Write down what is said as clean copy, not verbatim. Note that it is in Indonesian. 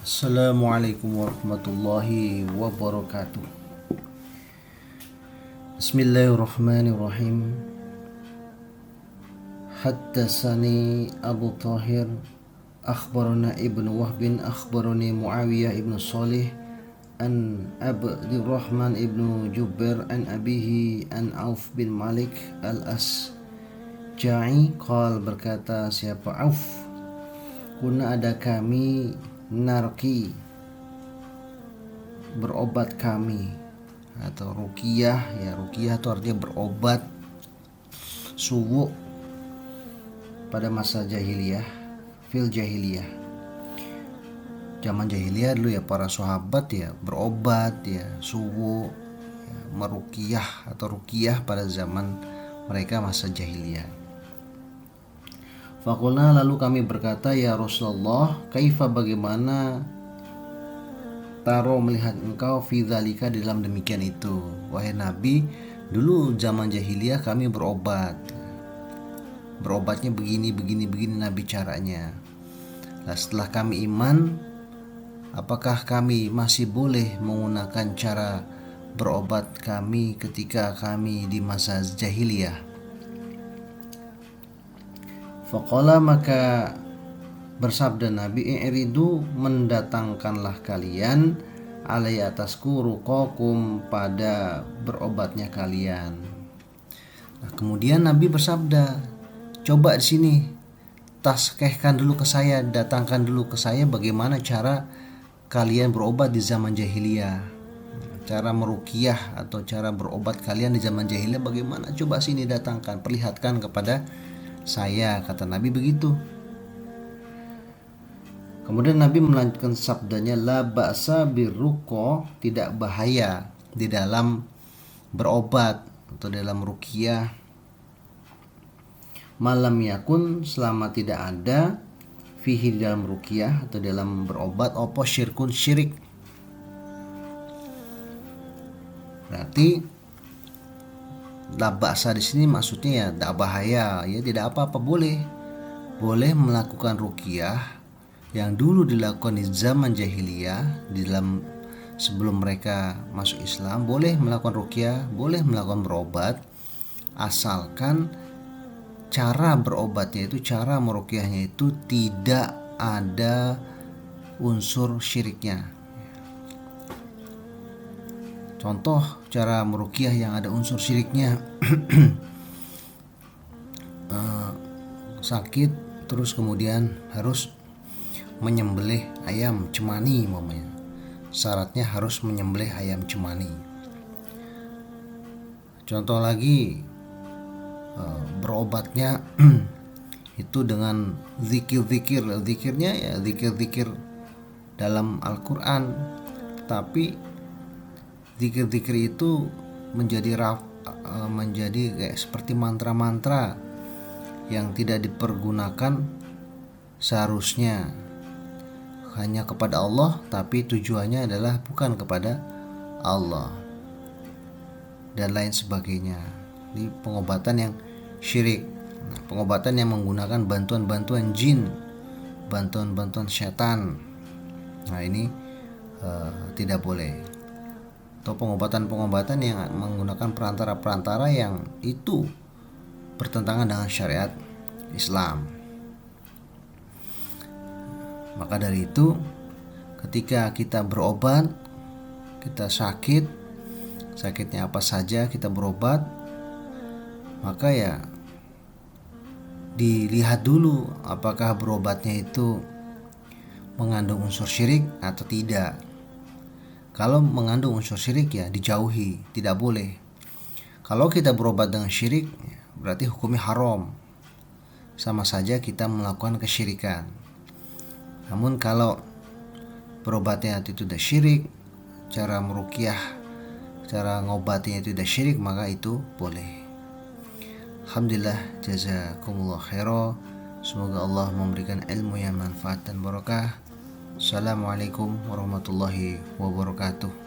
Assalamualaikum warahmatullahi wabarakatuh. Bismillahirrahmanirrahim. Haddatsani Abu Tahir akhbarana Ibnu Wahbin akhbarani Muawiyah ibnu Salih an Abdurrahman ibnu Jubair an abihi an Auf bin Malik al-Asja'i qal, berkata siapa Auf, kuna ada kami narki, berobat kami, atau ruqyah, ya ruqyah itu artinya berobat suwu pada masa jahiliyah, fil jahiliyah, zaman jahiliyah dulu ya, para sahabat ya berobat ya suwu ya, meruqyah atau ruqyah pada zaman mereka masa jahiliyah. Fakulna, lalu kami berkata, ya Rasulullah, kaifa, bagaimana, taro melihat engkau, fi dzalika, di dalam demikian itu. Wahai Nabi, dulu zaman jahiliyah kami berobat. Berobatnya begini Nabi caranya. Nah, setelah kami iman, apakah kami masih boleh menggunakan cara berobat kami ketika kami di masa jahiliyah? Faqala, maka bersabda Nabi, i'ridu, mendatangkanlah kalian, alai atasku, ruqakum, pada berobatnya kalian. Nah, kemudian Nabi bersabda, coba di sini taskehkan dulu ke saya, datangkan dulu ke saya bagaimana cara kalian berobat di zaman jahiliyah. Cara meruqyah atau cara berobat kalian di zaman jahiliyah bagaimana? Coba sini datangkan, perlihatkan kepada saya, kata Nabi begitu. Kemudian Nabi melanjutkan sabdanya, la ba'sa birruqa, tidak bahaya di dalam berobat atau dalam ruqyah, malam yakun, selama tidak ada, fihi, di dalam ruqyah atau dalam berobat, opo syirkun, syirik. Berarti la ba'sa di sini maksudnya ya tidak bahaya, ya tidak apa-apa, boleh melakukan ruqyah yang dulu dilakukan di zaman jahiliyah, di dalam sebelum mereka masuk Islam, boleh melakukan ruqyah, boleh melakukan berobat, asalkan cara berobatnya itu, cara meruqyahnya itu tidak ada unsur syiriknya. Contoh cara meruqyah yang ada unsur syiriknya, sakit terus kemudian harus menyembelih ayam cemani, mamanya syaratnya harus menyembelih ayam cemani. Contoh lagi, berobatnya itu dengan zikirnya ya zikir dalam Al-Quran, tapi zikir itu menjadi kayak seperti mantra-mantra yang tidak dipergunakan seharusnya hanya kepada Allah, tapi tujuannya adalah bukan kepada Allah dan lain sebagainya. Ini pengobatan yang syirik. Nah, pengobatan yang menggunakan bantuan jin, bantuan syaitan. Nah, ini tidak boleh. Atau pengobatan yang menggunakan perantara-perantara yang itu bertentangan dengan syariat Islam. Maka dari itu, ketika kita berobat, kita sakitnya apa saja, kita berobat, maka ya dilihat dulu apakah berobatnya itu mengandung unsur syirik atau tidak. Kalau mengandung unsur syirik ya dijauhi, tidak boleh. Kalau kita berobat dengan syirik, berarti hukumnya haram, sama saja kita melakukan kesyirikan. Namun kalau berobatnya itu tidak syirik, cara meruqyah, cara ngobatinya itu tidak syirik, maka itu boleh. Alhamdulillah, jazakumullah khairan. Semoga Allah memberikan ilmu yang manfaat dan barakah. Assalamualaikum warahmatullahi wabarakatuh.